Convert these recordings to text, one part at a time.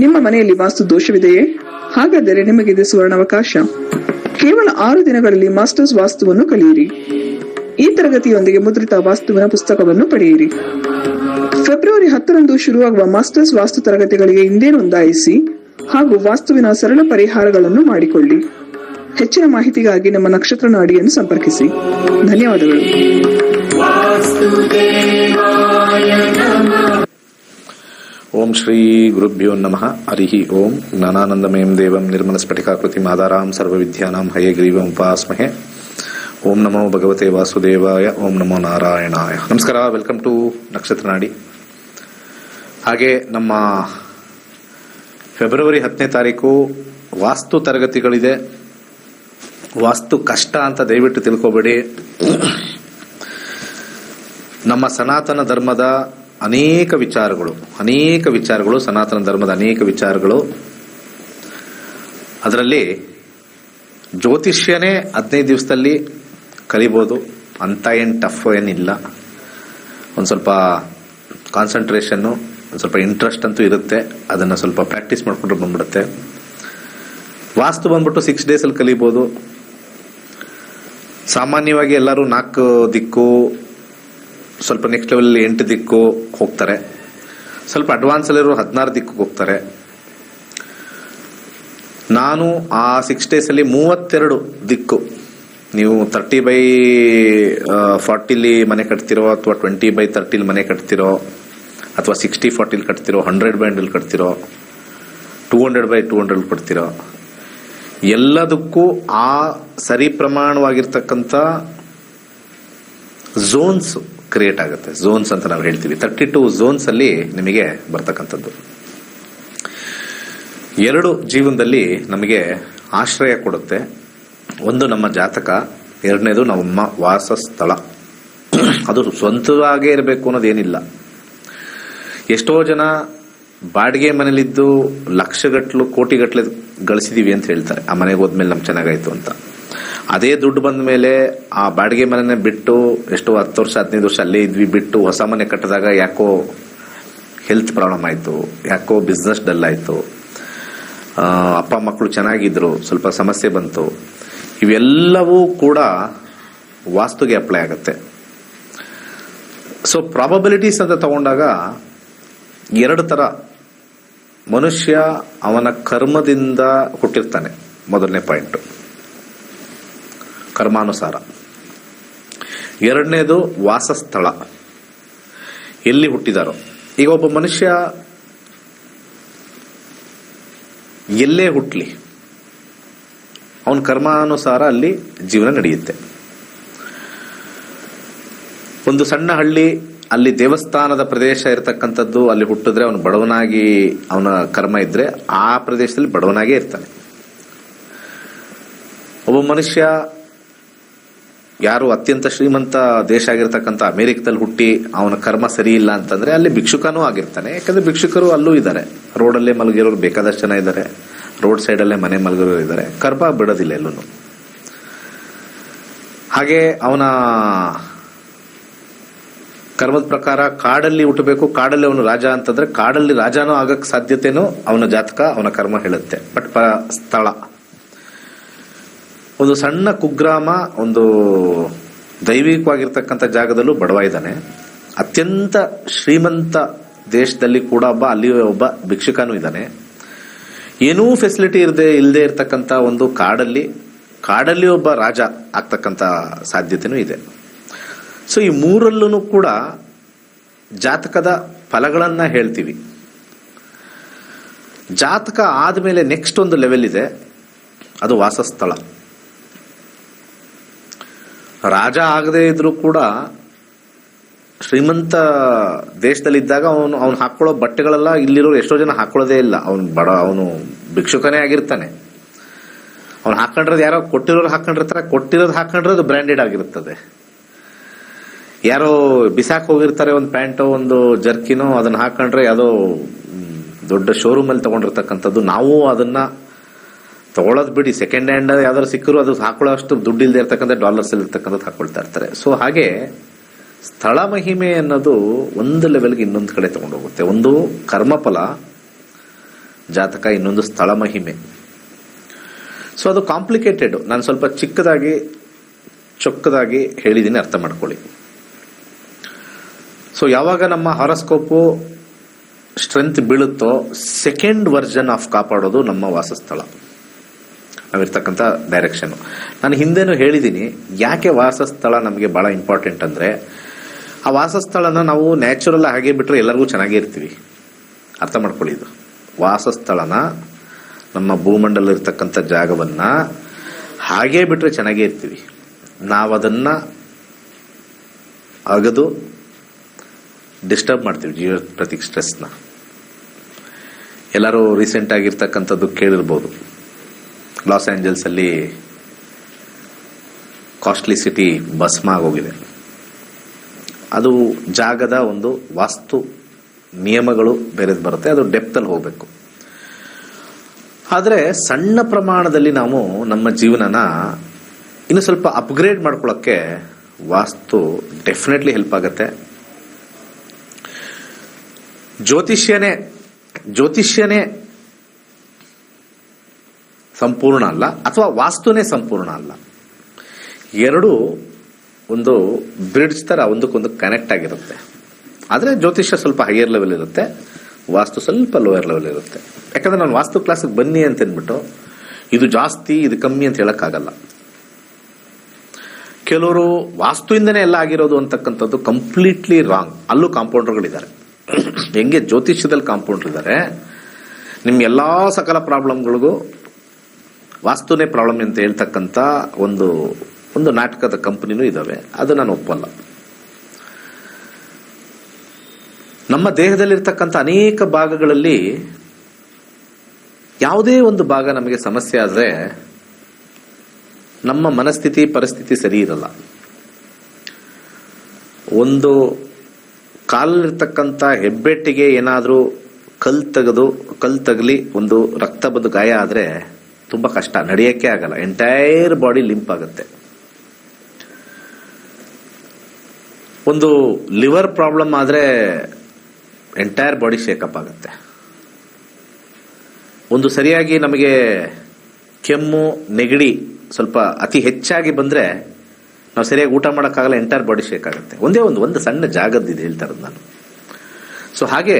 ನಿಮ್ಮ ಮನೆಯಲ್ಲಿ ವಾಸ್ತು ದೋಷವಿದೆಯೇ? ಹಾಗಾದರೆ ನಿಮಗಿದೆ ಸುವರ್ಣಾವಕಾಶ. ಕೇವಲ 6 ದಿನಗಳಲ್ಲಿ ಮಾಸ್ಟರ್ಸ್ ವಾಸ್ತುವನ್ನು ಕಲಿಯಿರಿ. ಈ ತರಗತಿಯೊಂದಿಗೆ ಮುದ್ರಿತ ವಾಸ್ತುವಿನ ಪುಸ್ತಕವನ್ನು ಪಡೆಯಿರಿ. ಫೆಬ್ರವರಿ 10ರಂದು ಶುರುವಾಗುವ ಮಾಸ್ಟರ್ಸ್ ವಾಸ್ತು ತರಗತಿಗಳಿಗೆ ಇಂದೇ ನೋಂದಾಯಿಸಿ ಹಾಗೂ ವಾಸ್ತುವಿನ ಸರಳ ಪರಿಹಾರಗಳನ್ನು ಮಾಡಿಕೊಳ್ಳಿ. ಹೆಚ್ಚಿನ ಮಾಹಿತಿಗಾಗಿ ನಮ್ಮ ನಕ್ಷತ್ರ ನಾಡಿಯನ್ನು ಸಂಪರ್ಕಿಸಿ. ಧನ್ಯವಾದಗಳು. ಓಂ ಶ್ರೀ ಗುರುಭ್ಯೋ ನಮಃ. ಹರಿ ಓಂ. ಜ್ಞಾನಾನಂದಮಯಂ ದೇವಂ ನಿರ್ಮಲಸ್ಫಟಿಕಾಕೃತಿಂ ಆಧಾರಾಂ ಸರ್ವವಿದ್ಯಾನಾಂ ಹಯಗ್ರೀವಂ ಉಪಾಸ್ಮಹೇ. ಓಂ ನಮೋ ಭಗವತೆ ವಾಸುದೇವಾಯ. ಓಂ ನಮೋ ನಾರಾಯಣಾಯ. ನಮಸ್ಕಾರ. ವೆಲ್ಕಮ್ ಟು ನಕ್ಷತ್ರ ನಾಡಿ. ಹಾಗೆ ನಮ್ಮ ಫೆಬ್ರವರಿ 10ನೇ ತಾರೀಕು ವಾಸ್ತು ತರಗತಿಗಳಿದೆ. ವಾಸ್ತು ಕಷ್ಟ ಅಂತ ದಯವಿಟ್ಟು ತಿಳ್ಕೊಬೇಡಿ. ನಮ್ಮ ಸನಾತನ ಧರ್ಮದ ಅನೇಕ ವಿಚಾರಗಳು ಸನಾತನ ಧರ್ಮದ ಅನೇಕ ವಿಚಾರಗಳು. ಅದರಲ್ಲಿ ಜ್ಯೋತಿಷ್ಯನೇ 15 ದಿವಸದಲ್ಲಿ ಕಲಿಬೋದು. ಅಂತ ಏನು ಟಫ್ ಏನಿಲ್ಲ. ಒಂದು ಸ್ವಲ್ಪ ಕಾನ್ಸಂಟ್ರೇಷನ್ನು, ಒಂದು ಸ್ವಲ್ಪ ಇಂಟ್ರೆಸ್ಟ್ ಅಂತೂ ಇರುತ್ತೆ. ಅದನ್ನು ಸ್ವಲ್ಪ ಪ್ರಾಕ್ಟೀಸ್ ಮಾಡಿಕೊಂಡ್ರೆ ಬಂದ್ಬಿಡುತ್ತೆ. ವಾಸ್ತು ಬಂದ್ಬಿಟ್ಟು 6 ಡೇಸಲ್ಲಿ ಕಲಿಬೋದು. ಸಾಮಾನ್ಯವಾಗಿ ಎಲ್ಲರೂ 4 ದಿಕ್ಕು, ಸ್ವಲ್ಪ ನೆಕ್ಸ್ಟ್ ಲೆವೆಲ್ 8 ದಿಕ್ಕು ಹೋಗ್ತಾರೆ. ಸ್ವಲ್ಪ ಅಡ್ವಾನ್ಸ್ ಅಲ್ಲಿರೋ 16 ದಿಕ್ಕು ಹೋಗ್ತಾರೆ. ನಾನು ಆ 6 ಡೇಸಲ್ಲಿ 32 ದಿಕ್ಕು, ನೀವು 30/40 ಮನೆ ಕಟ್ತಿರೋ, ಅಥವಾ 20/30 ಮನೆ ಕಟ್ತಿರೋ, ಅಥವಾ 60/40 ಕಟ್ತಿರೋ, 100/100 ಕಟ್ತಿರೋ, 200/200 ಕಟ್ತಿರೋ, ಎಲ್ಲದಕ್ಕೂ ಆ ಸರಿ ಪ್ರಮಾಣವಾಗಿರ್ತಕ್ಕಂಥ ಝೋನ್ಸ್ ಕ್ರಿಯೇಟ್ ಆಗುತ್ತೆ. ಝೋನ್ಸ್ ಅಂತ ನಾವು ಹೇಳ್ತೀವಿ. 32 ಝೋನ್ಸ್ ಅಲ್ಲಿ ನಿಮಗೆ ಬರ್ತಕ್ಕಂಥದ್ದು. 2 ಜೀವನದಲ್ಲಿ ನಮಗೆ ಆಶ್ರಯ ಕೊಡುತ್ತೆ. ಒಂದು ನಮ್ಮ ಜಾತಕ, ಎರಡನೇದು ನಮ್ಮ ವಾಸಸ್ಥಳ. ಅದು ಸ್ವಂತವಾಗೇ ಇರಬೇಕು ಅನ್ನೋದೇನಿಲ್ಲ. ಎಷ್ಟೋ ಜನ ಬಾಡಿಗೆ ಮನೇಲಿದ್ದು ಲಕ್ಷಗಟ್ಲು ಕೋಟಿಗಟ್ಲೆ ಗಳಿಸಿದೀವಿ ಅಂತ ಹೇಳ್ತಾರೆ. ಆ ಮನೆಗೆ ಹೋದ್ಮೇಲೆ ನಮ್ಗೆ ಚೆನ್ನಾಗಾಯ್ತು ಅಂತ. ಅದೇ ದುಡ್ಡು ಬಂದ ಮೇಲೆ ಆ ಬಾಡಿಗೆ ಮನೆನೇ ಬಿಟ್ಟು, ಎಷ್ಟೋ 10 ವರ್ಷ 15 ವರ್ಷ ಅಲ್ಲೇ ಇದ್ವಿ, ಬಿಟ್ಟು ಹೊಸ ಮನೆ ಕಟ್ಟಿದಾಗ ಯಾಕೋ ಹೆಲ್ತ್ ಪ್ರಾಬ್ಲಮ್ ಆಯಿತು, ಯಾಕೋ ಬಿಸ್ನೆಸ್ ಡಲ್ ಆಯಿತು, ಅಪ್ಪ ಮಕ್ಕಳು ಚೆನ್ನಾಗಿದ್ರು, ಸ್ವಲ್ಪ ಸಮಸ್ಯೆ ಬಂತು. ಇವೆಲ್ಲವೂ ಕೂಡ ವಾಸ್ತುಗೆ ಅಪ್ಲೈ ಆಗುತ್ತೆ. ಸೊ ಪ್ರಾಬಬಿಲಿಟೀಸ್ ಅಂತ ತಗೊಂಡಾಗ 2 ತರ. ಮನುಷ್ಯ ಅವನ ಕರ್ಮದಿಂದ ಹುಟ್ಟಿರ್ತಾನೆ, ಮೊದಲನೇ ಪಾಯಿಂಟ್, ಕರ್ಮಾನುಸಾರ. ಎರಡನೇದು ವಾಸಸ್ಥಳ, ಎಲ್ಲಿ ಹುಟ್ಟಿದಾರೋ. ಈಗ ಒಬ್ಬ ಮನುಷ್ಯ ಎಲ್ಲೇ ಹುಟ್ಟಲಿ, ಅವನ ಕರ್ಮಾನುಸಾರ ಅಲ್ಲಿ ಜೀವನ ನಡೆಯುತ್ತೆ. ಒಂದು ಸಣ್ಣ ಹಳ್ಳಿ, ಅಲ್ಲಿ ದೇವಸ್ಥಾನದ ಪ್ರದೇಶ ಇರತಕ್ಕಂಥದ್ದು, ಅಲ್ಲಿ ಹುಟ್ಟಿದ್ರೆ ಅವನು ಬಡವನಾಗಿ, ಅವನ ಕರ್ಮ ಇದ್ರೆ ಆ ಪ್ರದೇಶದಲ್ಲಿ ಬಡವನಾಗೇ ಇರ್ತಾನೆ. ಒಬ್ಬ ಮನುಷ್ಯ ಯಾರು ಅತ್ಯಂತ ಶ್ರೀಮಂತ ದೇಶ ಆಗಿರ್ತಕ್ಕಂಥ ಅಮೆರಿಕದಲ್ಲಿ ಹುಟ್ಟಿ ಅವನ ಕರ್ಮ ಸರಿ ಇಲ್ಲ ಅಂತಂದ್ರೆ ಅಲ್ಲಿ ಭಿಕ್ಷುಕನೂ ಆಗಿರ್ತಾನೆ. ಯಾಕಂದ್ರೆ ಭಿಕ್ಷುಕರು ಅಲ್ಲೂ ಇದ್ದಾರೆ. ರೋಡಲ್ಲೇ ಮಲಗಿರೋರು ಬೇಕಾದಷ್ಟು ಜನ ಇದ್ದಾರೆ. ರೋಡ್ ಸೈಡಲ್ಲೇ ಮನೆ ಮಲಗಿರೋರು ಇದ್ದಾರೆ. ಕರ್ಮ ಬಿಡೋದಿಲ್ಲ ಎಲ್ಲೂ. ಹಾಗೆ ಅವನ ಕರ್ಮದ ಪ್ರಕಾರ ಕಾಡಲ್ಲಿ ಹುಟ್ಟಬೇಕು, ಕಾಡಲ್ಲಿ ಅವನು ರಾಜ ಅಂತಂದ್ರೆ ಕಾಡಲ್ಲಿ ರಾಜನೂ ಆಗಕ್ ಸಾಧ್ಯತೆನೂ ಅವನ ಜಾತಕ, ಅವನ ಕರ್ಮ ಹೇಳುತ್ತೆ. ಬಟ್ ಸ್ಥಳ, ಒಂದು ಸಣ್ಣ ಕುಗ್ರಾಮ, ಒಂದು ದೈವಿಕವಾಗಿರ್ತಕ್ಕಂಥ ಜಾಗದಲ್ಲೂ ಬಡವ ಇದ್ದಾನೆ. ಅತ್ಯಂತ ಶ್ರೀಮಂತ ದೇಶದಲ್ಲಿ ಕೂಡ ಅಲ್ಲಿ ಒಬ್ಬ ಭಿಕ್ಷುಕನೂ ಇದ್ದಾನೆ. ಏನೂ ಫೆಸಿಲಿಟಿ ಇಲ್ಲದೆ ಇರತಕ್ಕಂಥ ಒಂದು ಕಾಡಲ್ಲಿ ಒಬ್ಬ ರಾಜ ಆಗ್ತಕ್ಕಂಥ ಸಾಧ್ಯತೆನೂ ಇದೆ. ಸೊ ಈ ಮೂರಲ್ಲೂ ಕೂಡ ಜಾತಕದ ಫಲಗಳನ್ನ ಹೇಳ್ತೀವಿ. ಜಾತಕ ಆದ್ಮೇಲೆ ನೆಕ್ಸ್ಟ್ ಒಂದು ಲೆವೆಲ್ ಇದೆ, ಅದು ವಾಸಸ್ಥಳ. ರಾಜ ಆಗದೇ ಇದ್ರೂ ಕೂಡ ಶ್ರೀಮಂತ ದೇಶದಲ್ಲಿದ್ದಾಗ ಅವನು ಹಾಕೊಳ್ಳೋ ಬಟ್ಟೆಗಳೆಲ್ಲ ಇಲ್ಲಿರೋರು ಎಷ್ಟೋ ಜನ ಹಾಕೊಳ್ಳೋದೇ ಇಲ್ಲ. ಅವನು ಭಿಕ್ಷುಕನೇ ಆಗಿರ್ತಾನೆ. ಅವ್ನು ಹಾಕೊಂಡಿರೋದು ಯಾರೋ ಕೊಟ್ಟಿರೋರು ಹಾಕೊಂಡಿರ್ತಾರೆ. ಕೊಟ್ಟಿರೋದು ಹಾಕೊಂಡಿರೋದು ಬ್ರ್ಯಾಂಡೆಡ್ ಆಗಿರುತ್ತದೆ. ಯಾರೋ ಬಿಸಾಕ್ ಹೋಗಿರ್ತಾರೆ ಒಂದು ಪ್ಯಾಂಟೋ ಒಂದು ಜರ್ಕಿನೋ, ಅದನ್ನ ಹಾಕೊಂಡ್ರೆ ಯಾವುದೋ ದೊಡ್ಡ ಶೋರೂಮ್ ಅಲ್ಲಿ ತಗೊಂಡಿರ್ತಕ್ಕಂಥದ್ದು. ನಾವು ಅದನ್ನ ತಗೊಳ್ಳೋದು ಬಿಡಿ, ಸೆಕೆಂಡ್ ಹ್ಯಾಂಡ್ ಯಾವ್ದಾದ್ರು ಸಿಕ್ಕರು ಅದು ಹಾಕೊಳ್ಳೋ ಅಷ್ಟು ದುಡ್ಡು ಇಲ್ಲದೆ ಇರ್ತಕ್ಕಂಥ ಡಾಲರ್ಸ್ ಅಲ್ಲಿ ಇರ್ತಕ್ಕಂಥದ್ದು ಹಾಕೊಳ್ತಾ ಇರ್ತಾರೆ. ಸೊ ಹಾಗೆ ಸ್ಥಳ ಮಹಿಮೆ ಅನ್ನೋದು ಒಂದು ಲೆವೆಲ್ಗೆ ಇನ್ನೊಂದು ಕಡೆ ತಗೊಂಡೋಗುತ್ತೆ. ಒಂದು ಕರ್ಮಫಲ ಜಾತಕ, ಇನ್ನೊಂದು ಸ್ಥಳ ಮಹಿಮೆ. ಸೊ ಅದು ಕಾಂಪ್ಲಿಕೇಟೆಡ್. ನಾನು ಸ್ವಲ್ಪ ಚಿಕ್ಕದಾಗಿ ಚೊಕ್ಕದಾಗಿ ಹೇಳಿದ್ದೀನಿ, ಅರ್ಥ ಮಾಡ್ಕೊಳ್ಳಿ. ಸೊ ಯಾವಾಗ ನಮ್ಮ ಹಾರೋಸ್ಕೋಪು ಸ್ಟ್ರೆಂತ್ ಬೀಳುತ್ತೋ, ಸೆಕೆಂಡ್ ವರ್ಜನ್ ಆಫ್ ಕಾಪಾಡೋದು ನಮ್ಮ ವಾಸಸ್ಥಳ, ನಾವಿರ್ತಕ್ಕಂಥ ಡೈರೆಕ್ಷನ್. ನಾನು ಹಿಂದೆನೂ ಹೇಳಿದ್ದೀನಿ ಯಾಕೆ ವಾಸಸ್ಥಳ ನಮಗೆ ಬಹಳ ಇಂಪಾರ್ಟೆಂಟ್ ಅಂದ್ರೆ, ಆ ವಾಸಸ್ಥಳನ ನಾವು ನ್ಯಾಚುರಲ್ ಹಾಗೆ ಬಿಟ್ರೆ ಎಲ್ಲರಿಗೂ ಚೆನ್ನಾಗೇ ಇರ್ತೀವಿ. ಅರ್ಥ ಮಾಡ್ಕೊಳ್ಳಿ, ಇದು ವಾಸಸ್ಥಳನ, ನಮ್ಮ ಭೂಮಂಡಲ ಇರ್ತಕ್ಕಂಥ ಜಾಗವನ್ನ ಹಾಗೇ ಬಿಟ್ರೆ ಚೆನ್ನಾಗೇ ಇರ್ತೀವಿ. ನಾವದನ್ನ ಅಗದು ಡಿಸ್ಟರ್ಬ್ ಮಾಡ್ತೀವಿ ಜೀವ ಪ್ರತಿ ಸ್ಟ್ರೆಸ್ನ. ಎಲ್ಲರೂ ರೀಸೆಂಟ್ ಆಗಿರ್ತಕ್ಕಂಥದ್ದು ಕೇಳಿರ್ಬೋದು, ಲಾಸ್ ಏಂಜಲ್ಸ್ ಅಲ್ಲಿ ಕಾಸ್ಟ್ಲಿ ಸಿಟಿ ಭಸ್ಮ ಆಗೋಗಿದೆ. ಅದು ಜಾಗದ ಒಂದು ವಾಸ್ತು ನಿಯಮಗಳು ಬೇರೆದು ಬರುತ್ತೆ, ಅದು ಡೆಪ್ತ್ ಅಲ್ಲಿ ಹೋಗ್ಬೇಕು. ಆದರೆ ಸಣ್ಣ ಪ್ರಮಾಣದಲ್ಲಿ ನಾವು ನಮ್ಮ ಜೀವನನ ಇನ್ನು ಸ್ವಲ್ಪ ಅಪ್ಗ್ರೇಡ್ ಮಾಡ್ಕೊಳ್ಳೋಕ್ಕೆ ವಾಸ್ತು ಡೆಫಿನೆಟ್ಲಿ ಹೆಲ್ಪ್ ಆಗುತ್ತೆ. ಜ್ಯೋತಿಷ್ಯನೇ ಸಂಪೂರ್ಣ ಅಲ್ಲ, ಅಥವಾ ವಾಸ್ತುನೇ ಸಂಪೂರ್ಣ ಅಲ್ಲ. ಎರಡು ಒಂದು ಬ್ರಿಡ್ಜ್ ತರ ಒಂದಕ್ಕೊಂದು ಕನೆಕ್ಟ್ ಆಗಿರುತ್ತೆ. ಆದರೆ ಜ್ಯೋತಿಷ್ಯ ಸ್ವಲ್ಪ ಹೈಯರ್ ಲೆವೆಲ್ ಇರುತ್ತೆ, ವಾಸ್ತು ಸ್ವಲ್ಪ ಲೋಯರ್ ಲೆವೆಲ್ ಇರುತ್ತೆ. ಯಾಕಂದ್ರೆ ನಾನು ವಾಸ್ತು ಕ್ಲಾಸಿಗೆ ಬನ್ನಿ ಅಂತ ಅಂದ್ಬಿಟ್ಟು ಇದು ಜಾಸ್ತಿ ಇದು ಕಮ್ಮಿ ಅಂತ ಹೇಳಕ್ಕಾಗಲ್ಲ. ಕೆಲವರು ವಾಸ್ತುಯಿಂದನೇ ಎಲ್ಲ ಆಗಿರೋದು ಅಂತಕ್ಕಂಥದ್ದು ಕಂಪ್ಲೀಟ್ಲಿ ರಾಂಗ್. ಅಲ್ಲೂ ಕಾಂಪೌಂಡರ್ಗಳಿದ್ದಾರೆ. ಹೆಂಗೆ ಜ್ಯೋತಿಷ್ಯದಲ್ಲಿ ಕಾಂಪೌಂಡರ್ ಇದ್ದಾರೆ, ನಿಮ್ಮ ಎಲ್ಲಾ ಸಕಲ ಪ್ರಾಬ್ಲಮ್ಗಳಿಗೂ ವಾಸ್ತುನೇ ಪ್ರಾಬ್ಲಮ್ ಅಂತ ಹೇಳ್ತಕ್ಕಂಥ ಒಂದು ನಾಟಕದ ಕಂಪನಿನೂ ಇದಾವೆ. ಅದು ನಾನು ಒಪ್ಪಲ್ಲ. ನಮ್ಮ ದೇಹದಲ್ಲಿರ್ತಕ್ಕಂಥ ಅನೇಕ ಭಾಗಗಳಲ್ಲಿ ಯಾವುದೇ ಒಂದು ಭಾಗ ನಮಗೆ ಸಮಸ್ಯೆ ಆದ್ರೆ ನಮ್ಮ ಮನಸ್ಥಿತಿ ಪರಿಸ್ಥಿತಿ ಸರಿ ಇರಲ್ಲ. ಒಂದು ಕಾಲಲ್ಲಿರ್ತಕ್ಕಂಥ ಹೆಬ್ಬೆಟ್ಟಿಗೆ ಏನಾದರೂ ಕಲ್ ತಗಲಿ ಒಂದು ರಕ್ತ ಬಂದು ಗಾಯ ಆದ್ರೆ ತುಂಬಾ ಕಷ್ಟ, ನಡೆಯಕ್ಕೆ ಆಗಲ್ಲ, ಎಂಟೈರ್ ಬಾಡಿ ಲಿಂಪ್ ಆಗುತ್ತೆ. ಒಂದು ಲಿವರ್ ಪ್ರಾಬ್ಲಮ್ ಆದ್ರೆ ಎಂಟೈರ್ ಬಾಡಿ ಶೇಕಪ್ ಆಗುತ್ತೆ. ಒಂದು ಸರಿಯಾಗಿ ನಮಗೆ ಕೆಮ್ಮು ನೆಗಡಿ ಸ್ವಲ್ಪ ಅತಿ ಹೆಚ್ಚಾಗಿ ಬಂದ್ರೆ ನಾವು ಸರಿಯಾಗಿ ಊಟ ಮಾಡೋಕ್ಕಾಗಲ್ಲ, ಎಂಟೈರ್ ಬಾಡಿ ಶೇಕ್ ಆಗುತ್ತೆ. ಒಂದು ಸಣ್ಣ ಜಾಗದ್ದಿದೆ ಹೇಳ್ತಾ ಇರೋದು ನಾನು. ಸೊ ಹಾಗೆ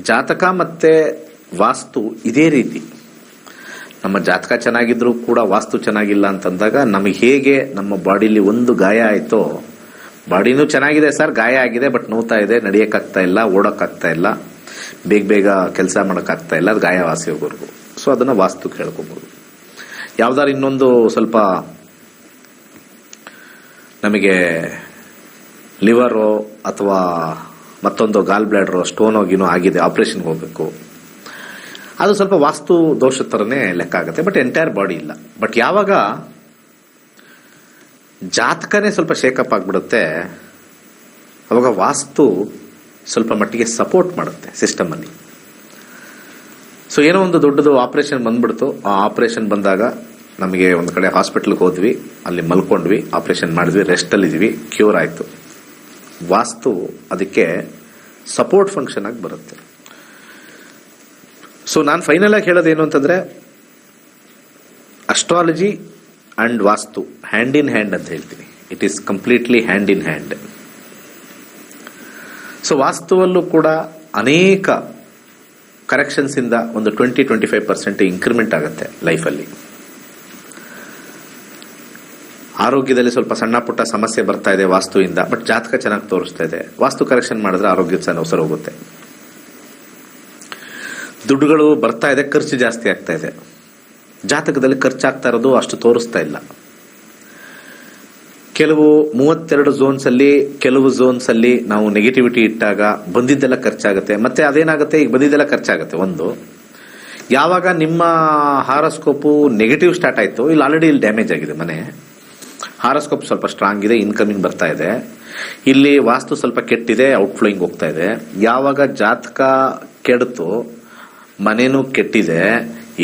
ಜಾತಕ ಮತ್ತೆ ವಾಸ್ತು ಇದೇ ರೀತಿ. ನಮ್ಮ ಜಾತಕ ಚೆನ್ನಾಗಿದ್ರು ಕೂಡ ವಾಸ್ತು ಚೆನ್ನಾಗಿಲ್ಲ ಅಂತಂದಾಗ ನಮಗೆ ಹೇಗೆ ನಮ್ಮ ಬಾಡಿಲಿ ಒಂದು ಗಾಯ ಆಯ್ತೋ, ಬಾಡಿನೂ ಚೆನ್ನಾಗಿದೆ ಸರ್, ಗಾಯ ಆಗಿದೆ ಬಟ್ ನೋವ್ತಾ ಇದೆ, ನಡೆಯಕ್ಕಾಗ್ತಾ ಇಲ್ಲ, ಓಡೋಕ್ಕಾಗ್ತಾ ಇಲ್ಲ, ಬೇಗ ಕೆಲಸ ಮಾಡೋಕ್ಕಾಗ್ತಾ ಇಲ್ಲ, ಅದು ಗಾಯ ವಾಸಿ ಹೋಗೋರ್ಗು. ಸೊ ಅದನ್ನ ವಾಸ್ತು ಕೇಳ್ಕೊಬಹುದು. ಯಾವ್ದಾರು ಇನ್ನೊಂದು ಸ್ವಲ್ಪ ನಮಗೆ ಲಿವರೋ ಅಥವಾ ಮತ್ತೊಂದು ಗಾಲ್ ಬ್ಲಾಡರೋ ಸ್ಟೋನ್ ಹೋಗಿನೋ ಆಗಿದೆ, ಆಪರೇಷನ್ಗೆ ಹೋಗ್ಬೇಕು, ಅದು ಸ್ವಲ್ಪ ವಾಸ್ತು ದೋಷ ತರನೇ ಲೆಕ್ಕ ಆಗುತ್ತೆ, ಬಟ್ ಎಂಟೈರ್ ಬಾಡಿ ಇಲ್ಲ. ಬಟ್ ಯಾವಾಗ ಜಾತಕನೇ ಸ್ವಲ್ಪ ಶೇಕಪ್ ಆಗ್ಬಿಡುತ್ತೆ, ಅವಾಗ ವಾಸ್ತು ಸ್ವಲ್ಪ ಮಟ್ಟಿಗೆ ಸಪೋರ್ಟ್ ಮಾಡುತ್ತೆ ಸಿಸ್ಟಮ್ ಅಲ್ಲಿ. ಸೊ ಏನೋ ಒಂದು ದೊಡ್ಡದು ಆಪರೇಷನ್ ಬಂದ್ಬಿಡ್ತು, ಆ ಆಪರೇಷನ್ ಬಂದಾಗ ನಮಗೆ ಒಂದು ಕಡೆ ಹಾಸ್ಪಿಟಲ್ಗೆ ಹೋದ್ವಿ, ಅಲ್ಲಿ ಮಲ್ಕೊಂಡ್ವಿ, ಆಪರೇಷನ್ ಮಾಡಿದ್ವಿ, ರೆಸ್ಟ್ ಅಲ್ಲಿ ಇದೀವಿ, ಕ್ಯೂರ್ ಆಯ್ತು. ವಾಸ್ತು ಅದಕ್ಕೆ ಸಪೋರ್ಟ್ ಫಂಕ್ಷನ್ ಆಗಿ ಬರುತ್ತೆ. ಸೊ ನಾನು ಫೈನಲ್ ಆಗಿ ಹೇಳೋದೇನು ಅಂತಂದ್ರೆ, astrology and vastu hand in hand ಅಂತ ಹೇಳ್ತೀನಿ. It is completely hand in hand. So ವಾಸ್ತುವಲ್ಲೂ ಕೂಡ ಅನೇಕ ಕರೆಕ್ಷನ್ಸ್ ಇಂದ ಒಂದು 20-25% ಇನ್ಕ್ರಿಮೆಂಟ್ ಆಗುತ್ತೆ ಲೈಫಲ್ಲಿ. ಆರೋಗ್ಯದಲ್ಲಿ ಸ್ವಲ್ಪ ಸಣ್ಣ ಪುಟ್ಟ ಸಮಸ್ಯೆ ಬರ್ತಾ ಇದೆ ವಾಸ್ತುವಿಂದ, ಬಟ್ ಜಾತಕ ಚೆನ್ನಾಗಿ ತೋರಿಸ್ತಾ ಇದೆ, ವಾಸ್ತು ಕರೆಕ್ಷನ್ ಮಾಡಿದ್ರೆ ಆರೋಗ್ಯ ಸರಿ ಹೋಗುತ್ತೆ. ದುಡ್ಡುಗಳು ಬರ್ತಾ ಇದೆ, ಖರ್ಚು ಜಾಸ್ತಿ ಆಗ್ತಾ ಇದೆ, ಜಾತಕದಲ್ಲಿ ಖರ್ಚಾಗ್ತಾ ಇರೋದು ಅಷ್ಟು ತೋರಿಸ್ತಾ ಇಲ್ಲ. ಕೆಲವು 32 ಝೋನ್ಸ್ ಅಲ್ಲಿ ಕೆಲವು ಝೋನ್ಸ್ ಅಲ್ಲಿ ನಾವು ನೆಗೆಟಿವಿಟಿ ಇಟ್ಟಾಗ ಬಂದಿದ್ದೆಲ್ಲ ಖರ್ಚಾಗುತ್ತೆ. ಮತ್ತೆ ಅದೇನಾಗುತ್ತೆ, ಈಗ ಬಂದಿದ್ದೆಲ್ಲ ಖರ್ಚಾಗುತ್ತೆ. ಒಂದು ಯಾವಾಗ ನಿಮ್ಮ ಹಾರೋಸ್ಕೋಪು ನೆಗೆಟಿವ್ ಸ್ಟಾರ್ಟ್ ಆಯ್ತು, ಇಲ್ಲಿ ಆಲ್ರೆಡಿ ಇಲ್ಲಿ ಡ್ಯಾಮೇಜ್ ಆಗಿದೆ ಮನೆ, ಹಾರೋಸ್ಕೋಪ್ ಸ್ವಲ್ಪ ಸ್ಟ್ರಾಂಗ್ ಇದೆ, ಇನ್ಕಮಿಂಗ್ ಬರ್ತಾ ಇದೆ, ಇಲ್ಲಿ ವಾಸ್ತು ಸ್ವಲ್ಪ ಕೆಟ್ಟಿದೆ, ಔಟ್ಫ್ಲೋಯಿಂಗ್ ಹೋಗ್ತಾ ಇದೆ. ಯಾವಾಗ ಜಾತಕ ಕೆಡ್ತು, ಮನೇನೂ ಕೆಟ್ಟಿದೆ,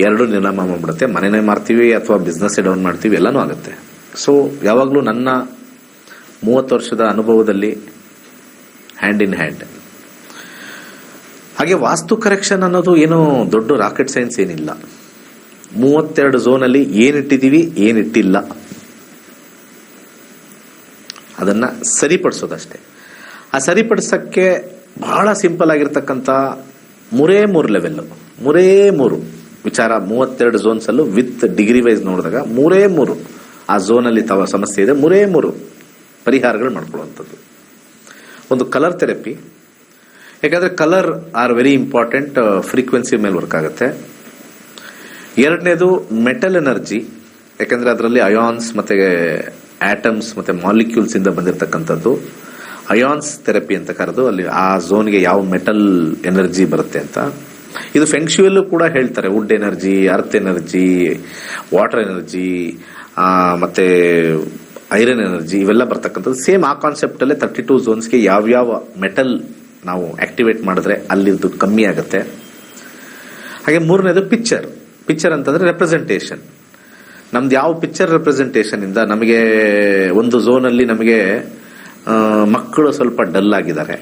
ಎರಡು ನಿರ್ನಾಮ ಮಾಡ್ಬಿಡುತ್ತೆ. ಮನೆನೇ ಮಾರ್ತೀವಿ ಅಥವಾ ಬಿಸ್ನೆಸ್ ಡೌನ್ ಮಾಡ್ತೀವಿ, ಎಲ್ಲನೂ ಆಗುತ್ತೆ. ಸೊ ಯಾವಾಗಲೂ ನನ್ನ 30 ವರ್ಷದ ಅನುಭವದಲ್ಲಿ ಹ್ಯಾಂಡ್ ಇನ್ ಹ್ಯಾಂಡ್. ಹಾಗೆ ವಾಸ್ತು ಕರೆಕ್ಷನ್ ಅನ್ನೋದು ಏನು ದೊಡ್ಡ ರಾಕೆಟ್ ಸೈನ್ಸ್ ಏನಿಲ್ಲ. 32 ಝೋನಲ್ಲಿ ಏನಿಟ್ಟಿದ್ದೀವಿ ಏನಿಟ್ಟಿಲ್ಲ ಅದನ್ನ ಸರಿಪಡಿಸೋದಷ್ಟೇ. ಆ ಸರಿಪಡಿಸಕ್ಕೆ ಬಹಳ ಸಿಂಪಲ್ ಆಗಿರ್ತಕ್ಕಂಥ 3 ಲೆವೆಲ್, 3 ವಿಚಾರ 32 ಝೋನ್ಸ್ ಅಲ್ಲೂ ವಿತ್ ಡಿಗ್ರಿ ವೈಸ್ ನೋಡಿದಾಗ 3 ಆ ಝೋನಲ್ಲಿ ತವ ಸಮಸ್ಯೆ ಇದೆ, 3 ಪರಿಹಾರಗಳು ಮಾಡ್ಕೊಳ್ಳುವಂಥದ್ದು. ಒಂದು ಕಲರ್ ಥೆರಪಿ, ಯಾಕಂದ್ರೆ colour are very important, frequency ಮೇಲೆ ವರ್ಕ್ ಆಗುತ್ತೆ. ಎರಡನೇದು ಮೆಟಲ್ ಎನರ್ಜಿ, ಯಾಕಂದ್ರೆ ಅದರಲ್ಲಿ ಅಯಾನ್ಸ್ ಮತ್ತೆ ಆಟಮ್ಸ್ ಮತ್ತೆ ಮಾಲಿಕ್ಯೂಲ್ಸ್ ಇಂದ ಬಂದಿರತಕ್ಕಂಥದ್ದು. ಅಯಾನ್ಸ್ ಥೆರಪಿ ಅಂತ ಕರೆದು ಅಲ್ಲಿ ಆ ಝೋನ್ಗೆ ಯಾವ ಮೆಟಲ್ ಎನರ್ಜಿ ಬರುತ್ತೆ ಅಂತ. ಇದು ಫೆಂಕ್ಷುಯಲ್ಲೂ ಕೂಡ ಹೇಳ್ತಾರೆ, wood energy, earth energy, water energy, ಮತ್ತೆ ಐರನ್ ಎನರ್ಜಿ, ಇವೆಲ್ಲ ಬರ್ತಕ್ಕಂಥದ್ದು ಸೇಮ್ ಆ ಕಾನ್ಸೆಪ್ಟ್ ಅಲ್ಲೇ 32 ಝೋನ್ಸ್ಗೆ ಯಾವ್ಯಾವ ಮೆಟಲ್ ನಾವು ಆಕ್ಟಿವೇಟ್ ಮಾಡಿದ್ರೆ ಅಲ್ಲಿದ್ದು ಕಮ್ಮಿ ಆಗುತ್ತೆ. ಹಾಗೆ ಮೂರನೇದು ಪಿಕ್ಚರ್ ಅಂತಂದ್ರೆ ರೆಪ್ರೆಸೆಂಟೇಷನ್. ನಮ್ದು ಯಾವ ಪಿಕ್ಚರ್ ರೆಪ್ರೆಸೆಂಟೇಷನ್ ಇಂದ ನಮಗೆ ಒಂದು ಝೋನ್ ಅಲ್ಲಿ ನಮಗೆ ಮಕ್ಕಳು ಸ್ವಲ್ಪ ಡಲ್ ಆಗಿದ್ದಾರೆ,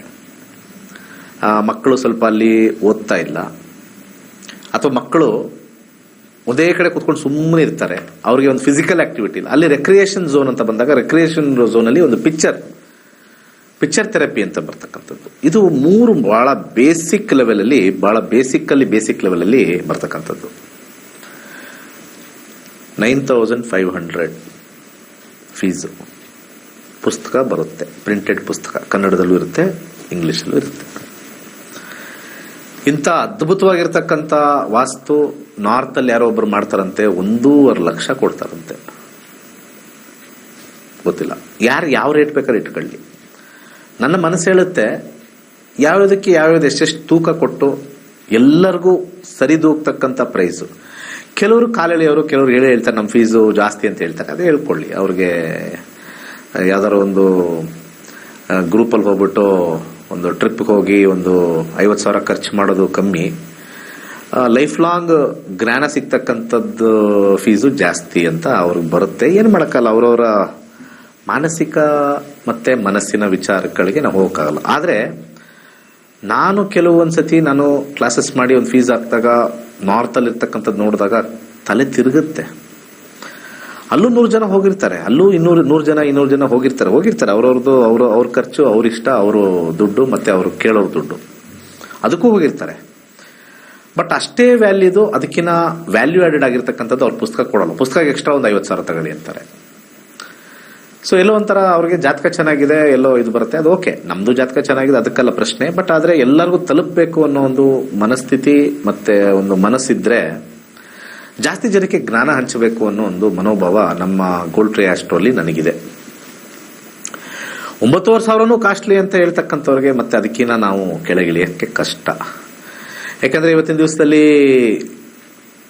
ಮಕ್ಕಳು ಸ್ವಲ್ಪ ಅಲ್ಲಿ ಓದ್ತಾ ಇಲ್ಲ, ಅಥವಾ ಮಕ್ಕಳು ಒಂದೇ ಕಡೆ ಕೂತ್ಕೊಂಡು ಸುಮ್ಮನೆ ಇರ್ತಾರೆ, ಅವ್ರಿಗೆ ಒಂದು ಫಿಸಿಕಲ್ ಆಕ್ಟಿವಿಟಿ ಇಲ್ಲ, ಅಲ್ಲಿ ರೆಕ್ರಿಯೇಷನ್ ಝೋನ್ ಅಂತ ಬಂದಾಗ ರೆಕ್ರಿಯೇಷನ್ ಝೋನ್ ಅಲ್ಲಿ ಒಂದು ಪಿಕ್ಚರ್ ಥೆರಪಿ ಅಂತ ಬರ್ತಕ್ಕಂಥದ್ದು. ಇದು 3 ಬಹಳ ಬೇಸಿಕ್ ಲೆವೆಲ್ ಅಲ್ಲಿ, ಬಹಳ ಬೇಸಿಕ್ ಲೆವೆಲ್ ಅಲ್ಲಿ ಬರ್ತಕ್ಕಂಥದ್ದು. 9500 ಫೀಸು. ಪುಸ್ತಕ ಬರುತ್ತೆ, ಪ್ರಿಂಟೆಡ್ ಪುಸ್ತಕ, ಕನ್ನಡದಲ್ಲೂ ಇರುತ್ತೆ, ಇಂಗ್ಲಿಷಲ್ಲೂ ಇರುತ್ತೆ. ಇಂಥ ಅದ್ಭುತವಾಗಿರ್ತಕ್ಕಂಥ ವಾಸ್ತು ನಾರ್ತ್ ಅಲ್ಲಿ ಯಾರೋ ಒಬ್ರು ಮಾಡ್ತಾರಂತೆ, 1.5 ಲಕ್ಷ ಕೊಡ್ತಾರಂತೆ. ಗೊತ್ತಿಲ್ಲ ಯಾರು ಯಾವ ರೇಟ್ ಬೇಕಾದ್ರೆ ಇಟ್ಕೊಳ್ಳಿ. ನನ್ನ ಮನಸ್ಸು ಹೇಳುತ್ತೆ ಯಾವ್ದಕ್ಕೆ ಯಾವ್ದು ಎಷ್ಟೆಷ್ಟು ತೂಕ ಕೊಟ್ಟು ಎಲ್ಲರಿಗೂ ಸರಿದೂಗ್ತಕ್ಕಂಥ ಪ್ರೈಸು. ಕೆಲವರು ಕಾಲೆಳೆಯವರು, ಕೆಲವರು ಹೇಳ್ತಾರೆ ನಮ್ಮ ಫೀಸು ಜಾಸ್ತಿ ಅಂತ ಹೇಳ್ತಾರೆ. ಅದೇ ಹೇಳ್ಕೊಳ್ಳಿ, ಅವ್ರಿಗೆ ಯಾವ್ದಾರು ಒಂದು ಗ್ರೂಪಲ್ಲಿ ಹೋಗ್ಬಿಟ್ಟು ಒಂದು ಟ್ರಿಪ್ಗೆ ಹೋಗಿ ಒಂದು 50,000 ಖರ್ಚು ಮಾಡೋದು ಕಮ್ಮಿ, ಲೈಫ್ ಲಾಂಗ್ ಜ್ಞಾನ ಸಿಗ್ತಕ್ಕಂಥದ್ದು ಫೀಸು ಜಾಸ್ತಿ ಅಂತ ಅವ್ರಿಗೆ ಬರುತ್ತೆ. ಏನು ಮಾಡೋಕ್ಕಲ್ಲ, ಅವರವರ ಮಾನಸಿಕ ಮತ್ತೆ ಮನಸ್ಸಿನ ವಿಚಾರಗಳಿಗೆ ನಾವು ಹೋಗೋಕ್ಕಾಗಲ್ಲ. ಆದರೆ ನಾನು ಕೆಲವೊಂದ್ಸತಿ ನಾನು ಕ್ಲಾಸಸ್ ಮಾಡಿ ಒಂದು ಫೀಸ್ ಹಾಕಿದಾಗ ನಾರ್ತಲ್ಲಿ ಇರ್ತಕ್ಕಂಥದ್ದು ನೋಡಿದಾಗ ತಲೆ ತಿರುಗುತ್ತೆ. ಅಲ್ಲೂ 100 ಜನ ಹೋಗಿರ್ತಾರೆ, ಅಲ್ಲೂ 200 ಜನ ಹೋಗಿರ್ತಾರೆ. ಅವ್ರ ಖರ್ಚು, ಅವ್ರ ಇಷ್ಟ, ಅವರು ದುಡ್ಡು ಮತ್ತೆ ಅವರು ಕೇಳೋರು ದುಡ್ಡು, ಅದಕ್ಕೂ ಹೋಗಿರ್ತಾರೆ. ಬಟ್ ಅಷ್ಟೇ ವ್ಯಾಲ್ಯೂದು, ಅದಕ್ಕಿಂತ ವ್ಯಾಲ್ಯೂ ಆಡೆಡ್ ಆಗಿರ್ತಕ್ಕಂಥದ್ದು ಅವ್ರ ಪುಸ್ತಕ ಕೊಡಲ್ಲ. ಪುಸ್ತಕ ಎಕ್ಸ್ಟ್ರಾ ಒಂದು 50,000 ತಗೊಳ್ಳಿ ಅಂತಾರೆ. ಸೊ ಎಲ್ಲೋ ಒಂಥರ ಅವ್ರಿಗೆ ಜಾತಕ ಚೆನ್ನಾಗಿದೆ, ಎಲ್ಲೋ ಇದು ಬರುತ್ತೆ, ಅದು ಓಕೆ, ನಮ್ದು ಜಾತಕ ಚೆನ್ನಾಗಿದೆ, ಅದಕ್ಕೆಲ್ಲ ಪ್ರಶ್ನೆ. ಬಟ್ ಆದ್ರೆ ಎಲ್ಲರಿಗೂ ತಲುಪಬೇಕು ಅನ್ನೋ ಒಂದು ಮನಸ್ಥಿತಿ ಮತ್ತೆ ಒಂದು ಮನಸ್ಸಿದ್ರೆ, ಜಾಸ್ತಿ ಜನಕ್ಕೆ ಜ್ಞಾನ ಹಂಚಬೇಕು ಅನ್ನೋ ಒಂದು ಮನೋಭಾವ ನಮ್ಮ ಗೋಲ್ಡ್ ಟ್ರೀ ಆಸ್ಟ್ರೋಲಿ ನನಗಿದೆ. 9,500 ಕಾಸ್ಟ್ಲಿ ಅಂತ ಹೇಳ್ತಕ್ಕಂಥವ್ರಿಗೆ ಮತ್ತೆ ಅದಕ್ಕಿಂತ ನಾವು ಕೆಳಗಿಳಿಯಕ್ಕೆ ಕಷ್ಟ. ಯಾಕಂದ್ರೆ ಇವತ್ತಿನ ದಿವಸದಲ್ಲಿ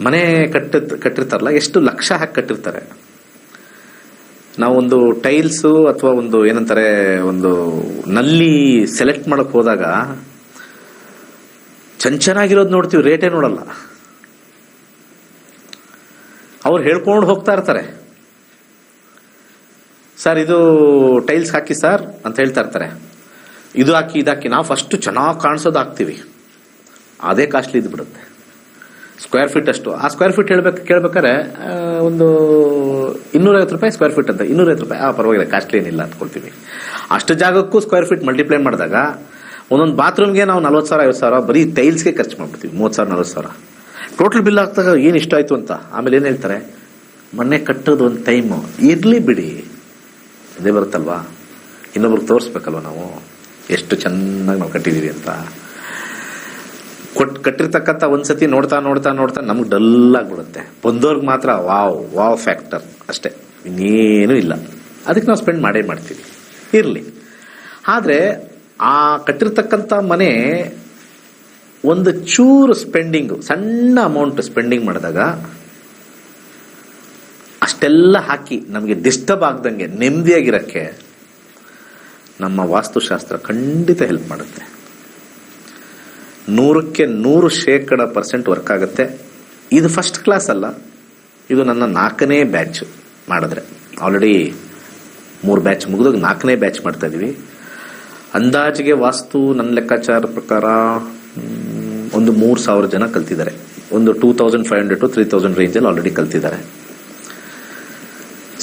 ಮನೆ ಕಟ್ಟಿರ್ತಾರಲ್ಲ, ಎಷ್ಟು ಲಕ್ಷ ಹಾಕಿ ಕಟ್ಟಿರ್ತಾರೆ. ನಾವೊಂದು ಟೈಲ್ಸ್ ಅಥವಾ ಒಂದು ಏನಂತಾರೆ ಒಂದು ನಲ್ಲಿ ಸೆಲೆಕ್ಟ್ ಮಾಡಕ್ ಹೋದಾಗ ಚೆನ್ನಾಗಿರೋದು ನೋಡ್ತೀವಿ, ರೇಟೇ ನೋಡಲ್ಲ. ಅವ್ರು ಹೇಳ್ಕೊಂಡು ಹೋಗ್ತಾ ಇರ್ತಾರೆ, ಸರ್ ಇದು ಟೈಲ್ಸ್ ಹಾಕಿ ಸರ್ ಅಂತ ಹೇಳ್ತಾ ಇರ್ತಾರೆ, ಇದು ಹಾಕಿ ಇದಾಕಿ. ನಾವು ಫಸ್ಟ್ ಚೆನ್ನಾಗಿ ಕಾಣಿಸೋದು ಹಾಕ್ತಿವಿ, ಅದೇ ಕಾಸ್ಟ್ಲಿ ಇದು ಬಿಡುತ್ತೆ. ಸ್ಕ್ವೇರ್ ಫೀಟ್ ಅಷ್ಟು, ಆ ಸ್ಕ್ವೇರ್ ಫೀಟ್ ಕೇಳ್ಬೇಕಾದ್ರೆ ಒಂದು 250 ರೂಪಾಯಿ ಸ್ಕ್ವೇರ್ ಫೀಟ್ ಅಂತ. 250 ರೂಪಾಯಿ ಪರವಾಗಿಲ್ಲ, ಕಾಸ್ಟ್ಲಿ ಏನಿಲ್ಲ ಅಂದ್ಕೊಳ್ತೀವಿ. ಅಷ್ಟು ಜಾಗಕ್ಕೂ ಸ್ಕ್ವೇರ್ ಫೀಟ್ ಮಲ್ಟಿಪ್ಲೈ ಮಾಡಿದಾಗ ಒಂದೊಂದು ಬಾತ್ರೂಮ್ಗೆ ನಾವು 40,000 50,000 ಬರೀ ಟೈಲ್ಸ್ಗೆ ಖರ್ಚು ಮಾಡ್ಬಿಡ್ತೀವಿ. 30,000 40,000 ಟೋಟಲ್ ಬಿಲ್ ಆಗ್ತಾಗ ಏನು ಇಷ್ಟ ಆಯ್ತು ಅಂತ. ಆಮೇಲೆ ಏನ್ ಹೇಳ್ತಾರೆ, ಮೊನ್ನೆ ಕಟ್ಟೋದು ಒಂದು ಟೈಮು ಇರ್ಲಿ ಬಿಡಿ, ಅದೇ ಬರುತ್ತಲ್ವಾ, ಇನ್ನೊಬ್ರಿಗೆ ತೋರಿಸ್ಬೇಕಲ್ವ ನಾವು ಎಷ್ಟು ಚೆನ್ನಾಗಿ ನಾವು ಕಟ್ಟಿದೀವಿ ಅಂತ. ಕಟ್ಟಿರ್ತಕ್ಕಂಥ ಒಂದ್ಸತಿ ನೋಡ್ತಾ ನಮ್ಗೆ ಡಲ್ ಆಗ್ಬಿಡುತ್ತೆ. ಬಂದವ್ರಿಗೆ ಮಾತ್ರ ವಾವ್ ಫ್ಯಾಕ್ಟರ್ ಅಷ್ಟೇ, ಇನ್ನೇನು ಇಲ್ಲ. ಅದಕ್ಕೆ ನಾವು ಸ್ಪೆಂಡ್ ಮಾಡ್ತೀವಿ, ಇರ್ಲಿ. ಆದ್ರೆ ಆ ಕಟ್ಟಿರ್ತಕ್ಕಂಥ ಮನೆ ಒಂದು ಚೂರು ಸ್ಪೆಂಡಿಂಗ್, ಸಣ್ಣ ಅಮೌಂಟ್ ಸ್ಪೆಂಡಿಂಗ್ ಮಾಡಿದಾಗ ಅಷ್ಟೆಲ್ಲ ಹಾಕಿ ನಮಗೆ ಡಿಸ್ಟರ್ಬ್ ಆಗ್ದಂಗೆ ನೆಮ್ಮದಿಯಾಗಿರಕ್ಕೆ ನಮ್ಮ ವಾಸ್ತುಶಾಸ್ತ್ರ ಖಂಡಿತ ಹೆಲ್ಪ್ ಮಾಡುತ್ತೆ. 100% ವರ್ಕ್ ಆಗುತ್ತೆ. ಇದು ಫಸ್ಟ್ ಕ್ಲಾಸ್ ಅಲ್ಲ, ಇದು ನನ್ನ 4ನೇ ಬ್ಯಾಚ್ ಮಾಡಿದ್ರೆ. ಆಲ್ರೆಡಿ 3 ಬ್ಯಾಚ್ ಮುಗಿದಾಗ 4ನೇ ಬ್ಯಾಚ್ ಮಾಡ್ತಾ ಇದೀವಿ. ಅಂದಾಜಿಗೆ ವಾಸ್ತು ನನ್ನ ಲೆಕ್ಕಾಚಾರ ಪ್ರಕಾರ ಒಂದು 3,000 ಜನ ಕಲ್ತಿದ್ದಾರೆ. ಒಂದು 2,500 to 3,000 ರೇಂಜಲ್ಲಿ ಆಲ್ರೆಡಿ ಕಲ್ತಿದ್ದಾರೆ.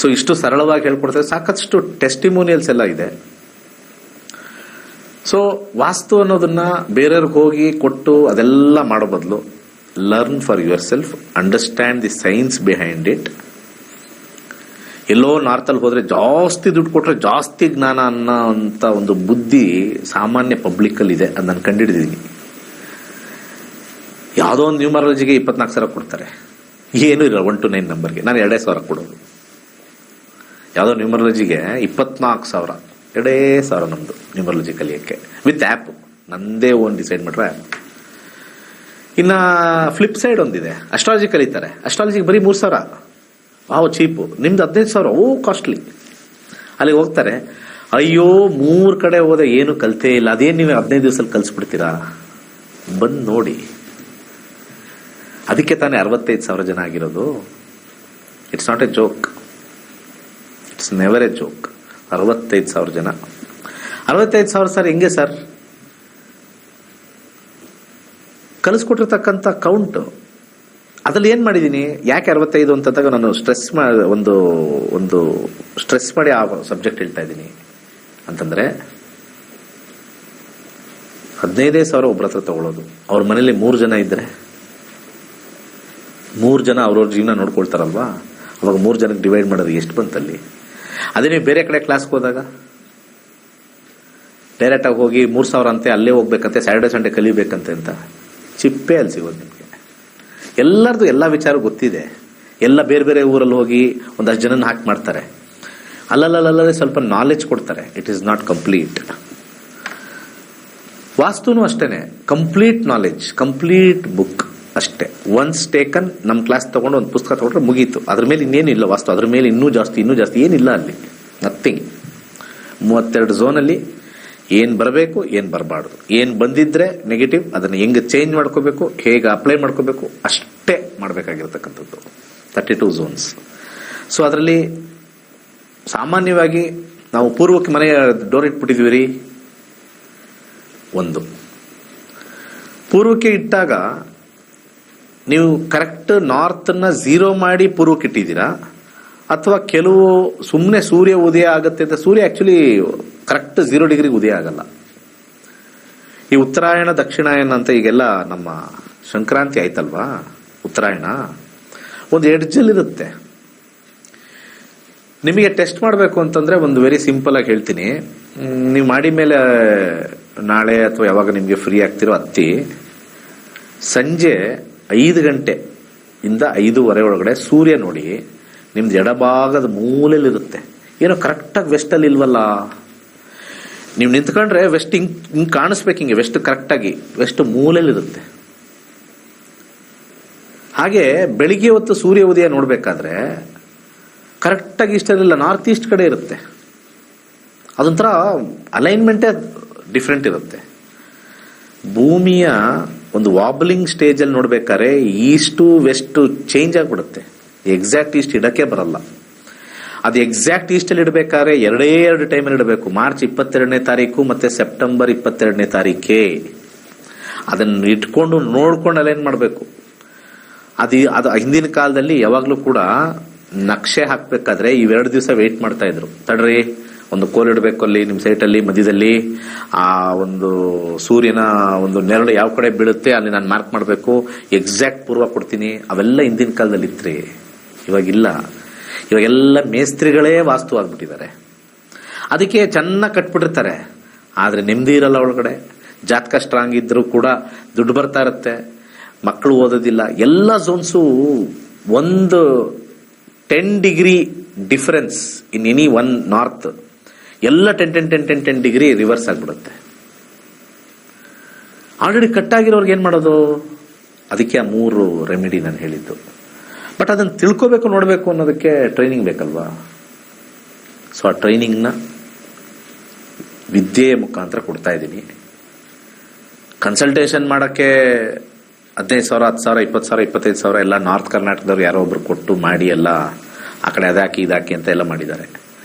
ಸೊ ಇಷ್ಟು ಸರಳವಾಗಿ ಹೇಳ್ಕೊಡ್ತಾರೆ. ಸಾಕಷ್ಟು ಟೆಸ್ಟಿಮೋನಿಯಲ್ಸ್ ಎಲ್ಲ ಇದೆ. ಸೊ ವಾಸ್ತು ಅನ್ನೋದನ್ನ ಬೇರೆಯವ್ರಿಗೆ ಹೋಗಿ ಕೊಟ್ಟು ಅದೆಲ್ಲ ಮಾಡೋ ಬದಲು learn for yourself, understand the science behind it. ಎಲ್ಲೋ ನಾರ್ತಲ್ಲಿ ಹೋದ್ರೆ ಜಾಸ್ತಿ ದುಡ್ಡು ಕೊಟ್ರೆ ಜಾಸ್ತಿ ಜ್ಞಾನ ಅನ್ನೋ ಅಂತ ಒಂದು ಬುದ್ಧಿ ಸಾಮಾನ್ಯ ಪಬ್ಲಿಕ್ ಅಲ್ಲಿ ಇದೆ. ಅದು ನಾನು ಕಂಡಿಡಿದೀನಿ. ಯಾವುದೋ ಒಂದು ನ್ಯೂಮರಾಲಜಿಗೆ 24,000 ಕೊಡ್ತಾರೆ, ಏನು ಇಲ್ಲ 1 to 9 ನಂಬರ್ಗೆ. ನಾನು 2,000 ಕೊಡೋದು. ಯಾವುದೋ ನ್ಯೂಮರಾಲಜಿಗೆ 24,000, 2,000 ನಮ್ದು ನ್ಯೂಮರಾಲಜಿ ಕಲಿಯಕ್ಕೆ ವಿತ್ ಆ್ಯಪ್. ನಂದೇ ಓನ್ ಡಿಸೈಡ್ ಮಾಡ್ರೆ ಆ್ಯಪ್. ಇನ್ನ ಫ್ಲಿಪ್ ಸೈಡ್ ಒಂದಿದೆ, ಅಸ್ಟ್ರಾಲಜಿ ಕಲಿತಾರೆ. ಅಸ್ಟ್ರಾಲಜಿಗೆ ಬರೀ 3,000, ಚೀಪು. ನಿಮ್ದು 15,000, ಕಾಸ್ಟ್ಲಿ. ಅಲ್ಲಿಗೆ ಹೋಗ್ತಾರೆ, ಅಯ್ಯೋ 3 ಕಡೆ ಹೋದೆ ಏನು ಕಲ್ತೇ ಇಲ್ಲ, ಅದೇನು ನೀವು 15 ದಿವಸದಲ್ಲಿ ಕಲಿಸ್ಬಿಡ್ತೀರಾ? ಬಂದು ನೋಡಿ. ಅದಕ್ಕೆ ತಾನೇ 65,000 ಜನ ಆಗಿರೋದು. It's not A joke, it's never A joke. 65,000 ಜನ. 65,000 ಸರ್ ಹೆಂಗೆ ಸರ್? ಕಲಿಸ್ಕೊಟ್ಟಿರ್ತಕ್ಕಂಥ ಕೌಂಟ್ ಅದ್ರಲ್ಲಿ ಏನ್ ಮಾಡಿದೀನಿ? ಯಾಕೆ 65 ಅಂತಂದಾಗ ನಾನು ಒಂದು ಸ್ಟ್ರೆಸ್ ಮಾಡಿ ಆ ಸಬ್ಜೆಕ್ಟ್ ಹೇಳ್ತಾ ಇದ್ದೀನಿ ಅಂತಂದ್ರೆ, 15,000 ಒಬ್ಬರ ಹತ್ರ ತಗೊಳ್ಳೋದು. ಅವ್ರ ಮನೇಲಿ 3 ಜನ ಇದ್ರೆ 3 ಜನ ಅವ್ರವ್ರ ಜೀವನ ನೋಡ್ಕೊಳ್ತಾರಲ್ವಾ, ಅವಾಗ 3 ಜನಕ್ಕೆ ಡಿವೈಡ್ ಮಾಡೋದು ಎಷ್ಟು ಬಂತಲ್ಲಿ? ಅದೇ ನೀವು ಬೇರೆ ಕಡೆ ಕ್ಲಾಸ್ಗೆ ಹೋದಾಗ ಡೈರೆಕ್ಟ್ ಆಗಿ ಹೋಗಿ 3,000 ಅಂತೆ, ಅಲ್ಲೇ ಹೋಗ್ಬೇಕಂತೆ, ಸ್ಯಾಟರ್ಡೆ ಸಂಡೇ ಕಲಿಬೇಕಂತೆ ಅಂತ ಚಿಪ್ಪೆ ಅಲ್ಲಿ ಸಿಗೋದು ನಿಮಗೆ. ಎಲ್ಲರದು ಎಲ್ಲ ವಿಚಾರ ಗೊತ್ತಿದೆ. ಎಲ್ಲ ಬೇರೆ ಬೇರೆ ಊರಲ್ಲಿ ಹೋಗಿ ಒಂದಷ್ಟು ಜನನ ಹಾಕಿ ಮಾಡ್ತಾರೆ. ಅಲ್ಲಲ್ಲೇ ಸ್ವಲ್ಪ ನಾಲೆಜ್ ಕೊಡ್ತಾರೆ. It is not complete. ವಾಸ್ತುನು ಅಷ್ಟೇನೆ, ಕಂಪ್ಲೀಟ್ ನಾಲೆಜ್, ಕಂಪ್ಲೀಟ್ ಬುಕ್ ಅಷ್ಟೇ. ಒನ್ಸ್ ಟೇಕನ್, ನಮ್ಮ ಕ್ಲಾಸ್ ತಗೊಂಡು ಒಂದು ಪುಸ್ತಕ ತಗೊಂಡ್ರೆ ಮುಗೀತು. ಅದ್ರ ಮೇಲೆ ಇನ್ನೇನಿಲ್ಲ ವಾಸ್ತು. ಅದ್ರ ಮೇಲೆ ಇನ್ನೂ ಜಾಸ್ತಿ ಏನಿಲ್ಲ ಅಲ್ಲಿ, ನಥಿಂಗ್. 32 ಝೋನಲ್ಲಿ ಏನ್ ಬರಬೇಕು, ಏನ್ ಬರಬಾರ್ದು, ಏನ್ ಬಂದಿದ್ರೆ ನೆಗೆಟಿವ್, ಅದನ್ನ ಹೆಂಗ್ ಚೇಂಜ್ ಮಾಡ್ಕೋಬೇಕು, ಹೇಗೆ ಅಪ್ಲೈ ಮಾಡ್ಕೋಬೇಕು, ಅಷ್ಟೇ ಮಾಡಬೇಕಾಗಿರ್ತಕ್ಕಂಥದ್ದು. 32 ಝೋನ್ಸ್. ಸೊ ಅದರಲ್ಲಿ ಸಾಮಾನ್ಯವಾಗಿ ನಾವು ಪೂರ್ವಕ್ಕೆ ಮನೆಯ ಡೋರ್ ಇಟ್ಬಿಟ್ಟಿದ್ವಿ ರೀ. ಒಂದು ಪೂರ್ವಕ್ಕೆ ಇಟ್ಟಾಗ ನೀವು ಕರೆಕ್ಟ್ ನಾರ್ತ್ ನ 0 ಮಾಡಿ ಪೂರ್ವಕ್ಕೆ ಇಟ್ಟಿದ್ದೀರಾ, ಅಥವಾ ಕೆಲವು ಸುಮ್ಮನೆ ಸೂರ್ಯ ಉದಯ ಆಗುತ್ತೆ ಅಂತ. ಸೂರ್ಯ ಆಕ್ಚುಲಿ ಕರೆಕ್ಟ್ 0 ಡಿಗ್ರಿಗೆ ಉದಯ ಆಗಲ್ಲ. ಈ ಉತ್ತರಾಯಣ ದಕ್ಷಿಣಾಯನ ಅಂತ ಈಗೆಲ್ಲ ನಮ್ಮ ಸಂಕ್ರಾಂತಿ ಆಯ್ತಲ್ವಾ, ಉತ್ತರಾಯಣ ಒಂದು ಎಡ್ಜಲ್ಲಿ ಇರುತ್ತೆ. ನಿಮಗೆ ಟೆಸ್ಟ್ ಮಾಡಬೇಕು ಅಂತಂದ್ರೆ ಒಂದು ವೆರಿ ಸಿಂಪಲ್ ಆಗಿ ಹೇಳ್ತೀನಿ. ನೀವು ಮಾಡಿ ಮೇಲೆ ನಾಳೆ ಅಥವಾ ಯಾವಾಗ ನಿಮಗೆ ಫ್ರೀ ಆಗ್ತಿರೋ ಹತ್ತಿ, ಸಂಜೆ 5 ಗಂಟೆಯಿಂದ 5:15 ಒಳಗಡೆ ಸೂರ್ಯ ನೋಡಿ, ನಿಮ್ದು ಎಡಭಾಗದ ಮೂಲೆಯಲ್ಲಿರುತ್ತೆ. ಏನೋ ಕರೆಕ್ಟಾಗಿ ವೆಸ್ಟಲ್ಲಿ ಇಲ್ವಲ್ಲ, ನೀವು ನಿಂತ್ಕೊಂಡ್ರೆ ವೆಸ್ಟ್ ಹಿಂಗ್ ಕಾಣಿಸ್ಬೇಕು, ಹಿಂಗೆ ವೆಸ್ಟ್ ಕರೆಕ್ಟಾಗಿ ವೆಸ್ಟ್ ಮೂಲೆಯಲ್ಲಿರುತ್ತೆ. ಹಾಗೆ ಬೆಳಿಗ್ಗೆ ಹೊತ್ತು ಸೂರ್ಯ ಉದಯ ನೋಡ್ಬೇಕಾದ್ರೆ ಕರೆಕ್ಟಾಗಿ ಇಷ್ಟಲ್ಲಿಲ್ಲ, ನಾರ್ತ್ ಈಸ್ಟ್ ಕಡೆ ಇರುತ್ತೆ. ಅದೊಂಥರ ಅಲೈನ್ಮೆಂಟೇ ಡಿಫ್ರೆಂಟ್ ಇರುತ್ತೆ. ಭೂಮಿಯ ಒಂದು ವಾಬ್ಲಿಂಗ್ ಸ್ಟೇಜ್ ಅಲ್ಲಿ ನೋಡ್ಬೇಕಾದ್ರೆ ಈಸ್ಟು ವೆಸ್ಟ್ ಚೇಂಜ್ ಆಗ್ಬಿಡುತ್ತೆ. ಎಕ್ಸಾಕ್ಟ್ ಈಸ್ಟ್ ಇಡಕ್ಕೆ ಬರಲ್ಲ. ಅದು ಎಕ್ಸಾಕ್ಟ್ ಈಸ್ಟ್ ಅಲ್ಲಿ ಇಡಬೇಕಾದ್ರೆ 2 ಟೈಮಲ್ಲಿ ಇಡಬೇಕು. ಮಾರ್ಚ್ 22ನೇ ತಾರೀಕು ಮತ್ತೆ ಸೆಪ್ಟೆಂಬರ್ 22ನೇ ತಾರೀಕೆ. ಅದನ್ನ ಇಟ್ಕೊಂಡು ನೋಡ್ಕೊಂಡು ಅಲೈನ್ ಮಾಡಬೇಕು. ಅದು ಹಿಂದಿನ ಕಾಲದಲ್ಲಿ ಯಾವಾಗ್ಲೂ ಕೂಡ ನಕ್ಷೆ ಹಾಕ್ಬೇಕಾದ್ರೆ ಇವೆರಡು ದಿವಸ ವೇಟ್ ಮಾಡ್ತಾ ಇದ್ರು. ತಡ್ರಿ, ಒಂದು ಕೋಲ್ ಇಡಬೇಕು ಅಲ್ಲಿ ನಿಮ್ ಸೈಟ್ ಅಲ್ಲಿ ಮಧ್ಯದಲ್ಲಿ, ಆ ಒಂದು ಸೂರ್ಯನ ಒಂದು ನೆರಳು ಯಾವ ಕಡೆ ಬೀಳುತ್ತೆ ಅಲ್ಲಿ ನಾನು ಮಾರ್ಕ್ ಮಾಡಬೇಕು, ಎಕ್ಸಾಕ್ಟ್ ಪೂರ್ವ ಕೊಡ್ತೀನಿ. ಅವೆಲ್ಲ ಹಿಂದಿನ ಕಾಲದಲ್ಲಿ ಇತ್ರಿ, ಇವಾಗಿಲ್ಲ. ಇವಾಗೆಲ್ಲ ಮೇಸ್ತ್ರಿಗಳೇ ವಾಸ್ತು ಆಗ್ಬಿಟ್ಟಿದ್ದಾರೆ. ಅದಕ್ಕೆ ಚೆನ್ನಾಗಿ ಕಟ್ಬಿಟ್ಟಿರ್ತಾರೆ, ಆದ್ರೆ ನೆಮ್ಮದಿ ಇರಲ್ಲ ಒಳಗಡೆ. ಜಾತಕ ಸ್ಟ್ರಾಂಗ್ ಇದ್ರೂ ಕೂಡ ದುಡ್ಡು ಬರ್ತಾ ಇರುತ್ತೆ, ಮಕ್ಕಳು ಓದೋದಿಲ್ಲ. ಎಲ್ಲ ಝೋನ್ಸು ಒಂದು 10 degree difference in any one north, ಎಲ್ಲ 10 ಡಿಗ್ರಿ ರಿವರ್ಸ್ ಆಗ್ಬಿಡುತ್ತೆ. ಆಲ್ರೆಡಿ ಕಟ್ಟಾಗಿರೋರ್ಗೆ ಏನ್ ಮಾಡೋದು? ಅದಕ್ಕೆ ಆ 3 ರೆಮಿಡಿ ನಾನು ಹೇಳಿದ್ದು. ಬಟ್ ಅದನ್ನು ತಿಳ್ಕೋಬೇಕು, ನೋಡಬೇಕು ಅನ್ನೋದಕ್ಕೆ ಟ್ರೈನಿಂಗ್ ಬೇಕಲ್ವಾ? ಸೊ ಆ ಟ್ರೈನಿಂಗ್ನ ವಿದ್ಯೆಯ ಮುಖಾಂತರ ಕೊಡ್ತಾ ಇದ್ದೀನಿ. ಕನ್ಸಲ್ಟೇಷನ್ ಮಾಡೋಕ್ಕೆ 15,000, 10,000, 20,000, 25,000 ಎಲ್ಲ ನಾರ್ತ್ ಕರ್ನಾಟಕದವ್ರು ಯಾರೋ ಒಬ್ರು ಕೊಟ್ಟು ಮಾಡಿ ಎಲ್ಲ ಆ ಕಡೆ ಅದಾಕಿ ಇದಾಕಿ ಅಂತ ಎಲ್ಲ ಮಾಡಿದ್ದಾರೆ.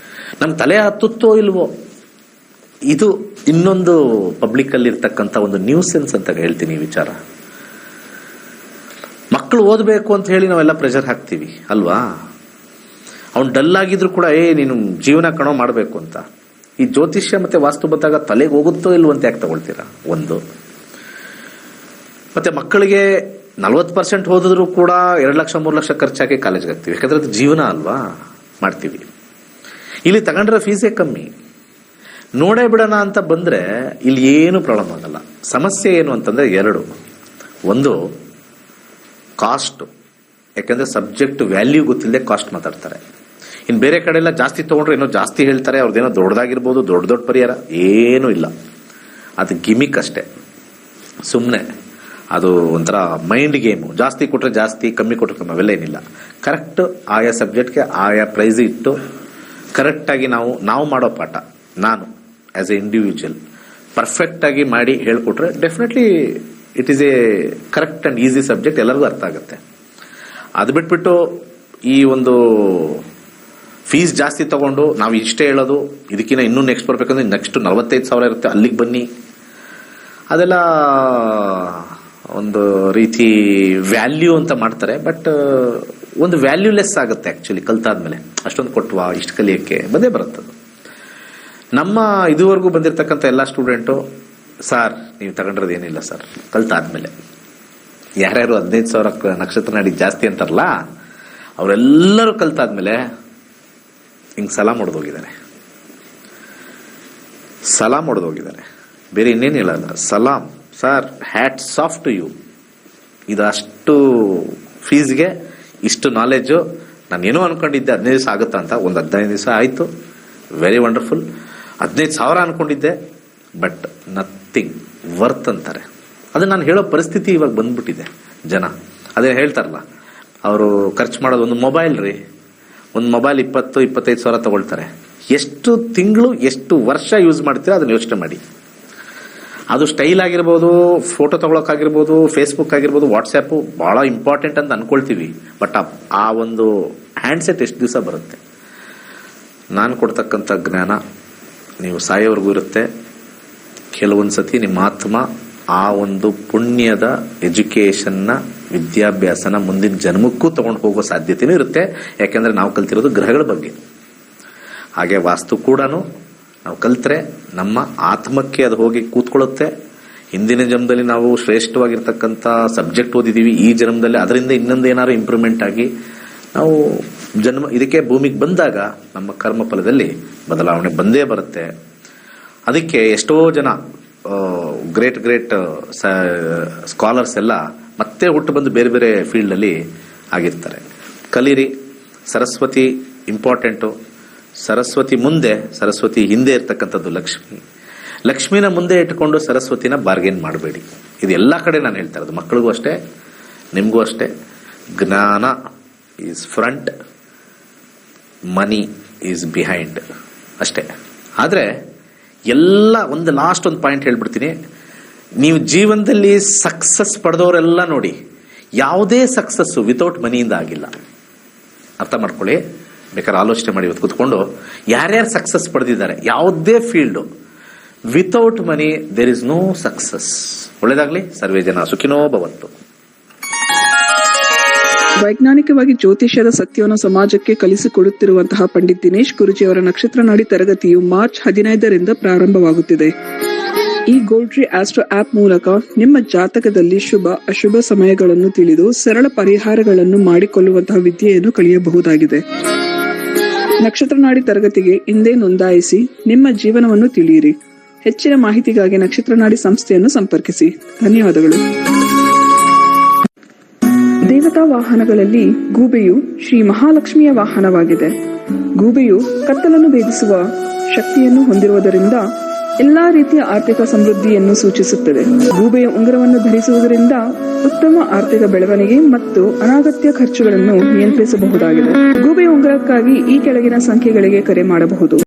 ನಮ್ಮ ತಲೆ ಹತ್ತುತ್ತೋ ಇಲ್ವೋ, ಇದು ಇನ್ನೊಂದು ಪಬ್ಲಿಕ್ ಅಲ್ಲಿ ಇರ್ತಕ್ಕಂಥ ಒಂದು ನ್ಯೂಸೆನ್ಸ್ ಅಂತ ಹೇಳ್ತೀನಿ ಈ ವಿಚಾರ. ಮಕ್ಕಳು ಓದಬೇಕು ಅಂತ ಹೇಳಿ ನಾವೆಲ್ಲ ಪ್ರೆಷರ್ ಹಾಕ್ತೀವಿ ಅಲ್ವಾ. ಅವ್ನು ಡಲ್ ಆಗಿದ್ರು ಕೂಡ ನೀನು ಜೀವನ ಕಣೋ ಮಾಡಬೇಕು ಅಂತ. ಈ ಜ್ಯೋತಿಷ್ಯ ಮತ್ತೆ ವಾಸ್ತು ಬಂದಾಗ ತಲೆಗೆ ಹೋಗುತ್ತೋ ಇಲ್ವೋ ಅಂತ ಯಾಕೆ ತಗೊಳ್ತೀರಾ ಒಂದು. ಮತ್ತೆ ಮಕ್ಕಳಿಗೆ 40% ಓದಿದ್ರು ಕೂಡ 2 ಲಕ್ಷ 3 ಲಕ್ಷ ಖರ್ಚಾಗಿ ಕಾಲೇಜ್ಗೆ ಹಾಕ್ತಿವಿ, ಯಾಕಂದ್ರೆ ಅದು ಜೀವನ ಅಲ್ವಾ, ಮಾಡ್ತೀವಿ. ಇಲ್ಲಿ ತಗೊಂಡ್ರೆ ಫೀಸೇ ಕಮ್ಮಿ, ನೋಡೇ ಬಿಡೋಣ ಅಂತ ಬಂದ್ರೆ ಇಲ್ಲಿ ಏನು ಪ್ರಾಬ್ಲಮ್ ಆಗಲ್ಲ. ಸಮಸ್ಯೆ ಏನು ಅಂತಂದ್ರೆ 2. ಒಂದು ಕಾಸ್ಟ್, ಯಾಕಂದ್ರೆ ಸಬ್ಜೆಕ್ಟ್ ವ್ಯಾಲ್ಯೂ ಗೊತ್ತಿಲ್ಲದೆ ಕಾಸ್ಟ್ ಮಾತಾಡ್ತಾರೆ. ಇನ್ನು ಬೇರೆ ಕಡೆ ಎಲ್ಲ ಜಾಸ್ತಿ ತಗೊಂಡ್ರೆ ಏನೋ ಜಾಸ್ತಿ ಹೇಳ್ತಾರೆ, ಅವ್ರದ್ದೇನೋ ದೊಡ್ಡದಾಗಿರ್ಬೋದು, ದೊಡ್ಡ ದೊಡ್ಡ ಪರಿಹಾರ ಏನೂ ಇಲ್ಲ, ಅದು ಗಿಮಿಕ್ ಅಷ್ಟೇ, ಸುಮ್ಮನೆ ಅದು ಒಂಥರ ಮೈಂಡ್ ಗೇಮು. ಜಾಸ್ತಿ ಕೊಟ್ರೆ ಜಾಸ್ತಿ, ಕಮ್ಮಿ ಕೊಟ್ರೆ ಕಮ್ಮಿ, ಅವೆಲ್ಲ ಏನಿಲ್ಲ. ಕರೆಕ್ಟ್ ಆಯಾ ಸಬ್ಜೆಕ್ಟ್ಗೆ ಆಯಾ ಪ್ರೈಸ್ ಇಟ್ಟು ಕರೆಕ್ಟಾಗಿ ನಾವು ಮಾಡೋ ಪಾಠ, ನಾನು ಆಸ್ ಎ ಇಂಡಿವಿಜುವಲ್ ಪರ್ಫೆಕ್ಟ್ ಆಗಿ ಮಾಡಿ ಹೇಳ್ಕೊಟ್ರೆ definitely it is a correct and easy subject, ಎಲ್ಲರಿಗೂ ಅರ್ಥ ಆಗುತ್ತೆ. ಅದು ಬಿಟ್ಬಿಟ್ಟು ಈ ಒಂದು ಫೀಸ್ ಜಾಸ್ತಿ ತಗೊಂಡು ನಾವು ಇಷ್ಟೇ ಹೇಳೋದು, ಇದಕ್ಕಿಂತ ಇನ್ನೂ ನೆಕ್ಸ್ಟ್ ಬರ್ಬೇಕಂದ್ರೆ ನೆಕ್ಸ್ಟ್ 45,000 ಇರುತ್ತೆ, ಅಲ್ಲಿಗೆ ಬನ್ನಿ, ಅದೆಲ್ಲ ಒಂದು ರೀತಿ ವ್ಯಾಲ್ಯೂ ಅಂತ ಮಾಡ್ತಾರೆ. ಬಟ್ ಒಂದು ವ್ಯಾಲ್ಯೂಲೆಸ್ ಆಗುತ್ತೆ ಆಕ್ಚುಲಿ ಕಲ್ತಾದ್ಮೇಲೆ. ಅಷ್ಟೊಂದು ಕೊಟ್ವಾ ಇಷ್ಟು ಕಲಿಯಕ್ಕೆ ಬಂದೇ ಬರುತ್ತದು. ನಮ್ಮ ಇದುವರೆಗೂ ಬಂದಿರತಕ್ಕಂಥ ಎಲ್ಲ ಸ್ಟೂಡೆಂಟು, ಸರ್ ನೀವು ತಗೊಂಡ್ರದ್ದು ಏನಿಲ್ಲ ಸರ್, ಕಲ್ತಾದ್ಮೇಲೆ ಯಾರ್ಯಾರು 15,000 ನಕ್ಷತ್ರ ನಾಡಿ ಜಾಸ್ತಿ ಅಂತಾರಲ್ಲ ಅವರೆಲ್ಲರೂ ಕಲ್ತಾದ್ಮೇಲೆ ಹಿಂಗೆ ಸಲಾಮ್ ಹೊಡೆದೋಗಿದ್ದಾರೆ, ಬೇರೆ ಇನ್ನೇನು ಹೇಳಲ್ಲ. ಸಲಾಮ್ sir, hats off to you. ಇದು ಅಷ್ಟು ಫೀಸ್ಗೆ ಇಷ್ಟು ನಾಲೆಜು. ನಾನು ಏನೋ ಅನ್ಕೊಂಡಿದ್ದೆ 15 ದಿವಸ ಆಗುತ್ತಾ ಅಂತ, ಒಂದು 15 ದಿವಸ ಆಯಿತು, ವೆರಿ ವಂಡರ್ಫುಲ್. 15,000 ಅನ್ಕೊಂಡಿದ್ದೆ, ಬಟ್ ನಥಿಂಗ್ ವರ್ತ್ ಅಂತಾರೆ. ಅದು ನಾನು ಹೇಳೋ ಪರಿಸ್ಥಿತಿ ಇವಾಗ ಬಂದ್ಬಿಟ್ಟಿದೆ. ಜನ ಅದೇ ಹೇಳ್ತಾರಲ್ಲ, ಅವರು ಖರ್ಚು ಮಾಡೋದು ಒಂದು ಮೊಬೈಲ್ ರೀ, ಒಂದು ಮೊಬೈಲ್ 20-25,000 ತಗೊಳ್ತಾರೆ. ಎಷ್ಟು ತಿಂಗಳು ಎಷ್ಟು ವರ್ಷ ಯೂಸ್ ಮಾಡ್ತೀರಾ ಅದನ್ನ ಯೋಚನೆ ಮಾಡಿ. ಅದು ಸ್ಟೈಲ್ ಆಗಿರ್ಬೋದು, ಫೋಟೋ ತಗೊಳಕ್ಕಾಗಿರ್ಬೋದು, ಫೇಸ್ಬುಕ್ ಆಗಿರ್ಬೋದು, ವಾಟ್ಸ್ಆ್ಯಪು ಭಾಳ ಇಂಪಾರ್ಟೆಂಟ್ ಅಂತ ಅನ್ಕೊಳ್ತೀವಿ. ಬಟ್ ಆ ಒಂದು ಹ್ಯಾಂಡ್ಸೆಟ್ ಎಷ್ಟು ದಿವಸ ಬರುತ್ತೆ? ನಾನು ಕೊಡ್ತಕ್ಕಂಥ ಜ್ಞಾನ ನೀವು ಸಾಯೋವರೆಗೂ ಇರುತ್ತೆ. ಕೆಲವೊಂದು ಸತಿ ನಿಮ್ಮ ಆತ್ಮ ಆ ಒಂದು ಪುಣ್ಯದ ಎಜುಕೇಷನ್ನ, ವಿದ್ಯಾಭ್ಯಾಸನ ಮುಂದಿನ ಜನ್ಮಕ್ಕೂ ತಗೊಂಡು ಹೋಗೋ ಸಾಧ್ಯತೆನೂ ಇರುತ್ತೆ. ಯಾಕೆಂದ್ರೆ ನಾವು ಕಲ್ತಿರೋದು ಗ್ರಹಗಳ ಬಗ್ಗೆ. ಹಾಗೆ ವಾಸ್ತು ಕೂಡ ನಾವು ಕಲ್ತ್ರೆ ನಮ್ಮ ಆತ್ಮಕ್ಕೆ ಅದು ಹೋಗಿ ಕೂತ್ಕೊಳ್ಳುತ್ತೆ. ಹಿಂದಿನ ಜನ್ಮದಲ್ಲಿ ನಾವು ಶ್ರೇಷ್ಠವಾಗಿರ್ತಕ್ಕಂಥ ಸಬ್ಜೆಕ್ಟ್ ಓದಿದ್ದೀವಿ, ಈ ಜನ್ಮದಲ್ಲಿ ಅದರಿಂದ ಇನ್ನೊಂದು ಏನಾದ್ರು ಇಂಪ್ರೂವ್ಮೆಂಟ್ ಆಗಿ ನಾವು ಇದಕ್ಕೆ ಭೂಮಿಗೆ ಬಂದಾಗ ನಮ್ಮ ಕರ್ಮ ಫಲದಲ್ಲಿ ಬದಲಾವಣೆ ಬಂದೇ ಬರುತ್ತೆ. ಅದಕ್ಕೆ ಎಷ್ಟೋ ಜನ ಗ್ರೇಟ್ ಸ್ಕಾಲರ್ಸ್ ಎಲ್ಲ ಮತ್ತೆ ಹುಟ್ಟು ಬಂದು ಬೇರೆ ಬೇರೆ ಫೀಲ್ಡಲ್ಲಿ ಆಗಿರ್ತಾರೆ. ಕಲೀರಿ. ಸರಸ್ವತಿ ಇಂಪಾರ್ಟೆಂಟು. ಸರಸ್ವತಿ ಮುಂದೆ, ಸರಸ್ವತಿ ಹಿಂದೆ ಇರ್ತಕ್ಕಂಥದ್ದು ಲಕ್ಷ್ಮಿ. ಲಕ್ಷ್ಮಿನ ಮುಂದೆ ಇಟ್ಕೊಂಡು ಸರಸ್ವತಿನ ಬಾರ್ಗೇನ್ ಮಾಡಬೇಡಿ. ಇದು ಎಲ್ಲ ಕಡೆ ನಾನು ಹೇಳ್ತಾ ಇರೋದು, ಮಕ್ಕಳಿಗೂ ಅಷ್ಟೇ, ನಿಮಗೂ ಅಷ್ಟೇ. ಜ್ಞಾನ is front, money is behind ಅಷ್ಟೇ. ಆದರೆ ಎಲ್ಲ ಒಂದು ಲಾಸ್ಟ್ ಒಂದು ಪಾಯಿಂಟ್ ಹೇಳ್ಬಿಡ್ತೀನಿ. ನೀವು ಜೀವನದಲ್ಲಿ ಸಕ್ಸಸ್ ಪಡೆದವರೆಲ್ಲ ನೋಡಿ, ಯಾವುದೇ ಸಕ್ಸಸ್ಸು ವಿತೌಟ್ ಮನಿಯಿಂದ ಆಗಿಲ್ಲ. ಅರ್ಥ ಮಾಡ್ಕೊಳ್ಳಿ. ಬೇಕಾದ್ರೆ ಆಲೋಚನೆ ಮಾಡಿ ಇವತ್ತು ಕೂತ್ಕೊಂಡು ಯಾರ್ಯಾರು ಸಕ್ಸಸ್ ಪಡೆದಿದ್ದಾರೆ ಯಾವುದೇ field, without money there is no success. ಒಳ್ಳೆದಾಗ್ಲಿ. ಸರ್ವೇ ಜನ ಸುಖಿನೋ ಭವಂತು. ವೈಜ್ಞಾನಿಕವಾಗಿ ಜ್ಯೋತಿಷ್ಯದ ಸತ್ಯವನ್ನು ಸಮಾಜಕ್ಕೆ ಕಲಿಸಿಕೊಡುತ್ತಿರುವಂತಹ ಪಂಡಿತ್ ದಿನೇಶ್ ಗುರುಜಿಯವರ ನಕ್ಷತ್ರ ನಾಡಿ ತರಗತಿಯು ಮಾರ್ಚ್ 15ರಿಂದ ಪ್ರಾರಂಭವಾಗುತ್ತಿದೆ. ಈ ಗೋಲ್ಡ್ರಿ ಆಸ್ಟ್ರೋ ಆಪ್ ಮೂಲಕ ನಿಮ್ಮ ಜಾತಕದಲ್ಲಿ ಶುಭ ಅಶುಭ ಸಮಯಗಳನ್ನು ತಿಳಿದು ಸರಳ ಪರಿಹಾರಗಳನ್ನು ಮಾಡಿಕೊಳ್ಳುವಂತಹ ವಿದ್ಯೆಯನ್ನು ಕಲಿಯಬಹುದಾಗಿದೆ. ನಕ್ಷತ್ರ ನಾಡಿ ತರಗತಿಗೆ ಇಂದೇ ನೋಂದಾಯಿಸಿ ನಿಮ್ಮ ಜೀವನವನ್ನು ತಿಳಿಯಿರಿ. ಹೆಚ್ಚಿನ ಮಾಹಿತಿಗಾಗಿ ನಕ್ಷತ್ರ ನಾಡಿ ಸಂಸ್ಥೆಯನ್ನು ಸಂಪರ್ಕಿಸಿ. ಧನ್ಯವಾದಗಳು. ದೇವತಾ ವಾಹನಗಳಲ್ಲಿ ಗೂಬೆಯು ಶ್ರೀ ಮಹಾಲಕ್ಷ್ಮಿಯ ವಾಹನವಾಗಿದೆ. ಗೂಬೆಯು ಕತ್ತಲನ್ನು ಭೇದಿಸುವ ಶಕ್ತಿಯನ್ನು ಹೊಂದಿರುವುದರಿಂದ ಎಲ್ಲಾ ರೀತಿಯ ಆರ್ಥಿಕ ಸಮೃದ್ಧಿಯನ್ನು ಸೂಚಿಸುತ್ತದೆ. ಗೂಬೆಯ ಉಂಗುರವನ್ನು ಧರಿಸುವುದರಿಂದ ಉತ್ತಮ ಆರ್ಥಿಕ ಬೆಳವಣಿಗೆ ಮತ್ತು ಅನಗತ್ಯ ಖರ್ಚುಗಳನ್ನು ನಿಯಂತ್ರಿಸಬಹುದಾಗಿದೆ. ಗೂಬೆಯ ಉಂಗುರಕ್ಕಾಗಿ ಈ ಕೆಳಗಿನ ಸಂಖ್ಯೆಗಳಿಗೆ ಕರೆ ಮಾಡಬಹುದು.